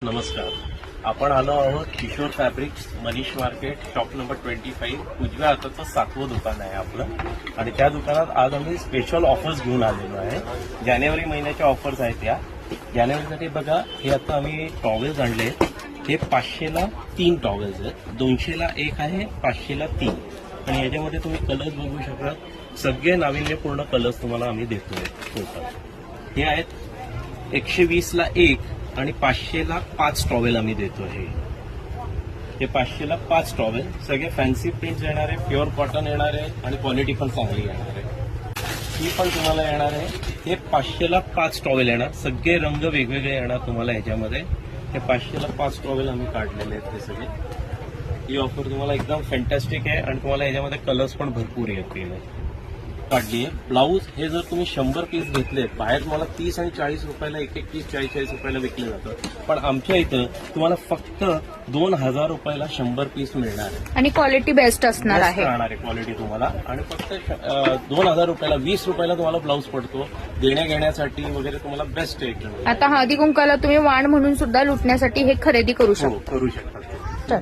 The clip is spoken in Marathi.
नमस्कार. आपण आलो आहोत Kishor fabrics, Manish market, shop number 25. उजव्या हाताचं 7वं दुकान आहे आपलं. आणि त्या दुकानात आज आम्ही स्पेशल ऑफर्स घेऊन आलेलो आहे. जानेवारी महिन्याच्या ऑफर्स आहेत या. जानेवारीसाठी बघा, हे आता आम्ही टॉवेल्स आणले. हे 500ला 3 टॉवेल्स आहेत. 200ला 1 आहे, 500ला 3. आणि याच्यामध्ये तुम्ही कलर्स बघू शकता. सगळे नाविन्यपूर्ण कलर्स तुम्हाला आम्ही देतोय टोटल. हे आहेत 120ला 1 आणि 500ला 5 टॉवेल आम्ही देतो. हे 500ला 5 टॉवेल सगळे फॅन्सी प्रिंट्स येणार आहे, प्युअर कॉटन येणार आहे आणि क्वालिटी पण चांगली येणार आहे. ही पण तुम्हाला येणार आहे. हे 500ला 5 टॉवेल येणार. सगळे रंग वेगवेगळे येणार तुम्हाला ह्याच्यामध्ये. हे 500ला 5 टॉवेल आम्ही काढलेले आहेत. हे सगळे ही ऑफर तुम्हाला एकदम फॅन्टॅस्टिक आहे आणि तुम्हाला याच्यामध्ये कलर्स पण भरपूर येतील. काढली आहे. ब्लाऊज हे जर तुम्ही 100 पीस घेतले, बाहेर तुम्हाला 30 आणि 40 रुपयाला एक पीस 40 रुपयाला विकले जातं. पण आमच्या इथं तुम्हाला फक्त 2000 रुपयाला 100 पीस मिळणार आहे. आणि क्वालिटी बेस्ट असणार आहे. राहणार आहे क्वालिटी तुम्हाला. आणि फक्त 2000 रुपयाला 20 रुपयाला तुम्हाला ब्लाऊज पडतो. देण्या घेण्यासाठी वगैरे तुम्हाला बेस्ट आहे एकदम. आता हळदी कुंकाला तुम्ही वाण म्हणून सुद्धा लुटण्यासाठी हे खरेदी करू शकता. करू शकता.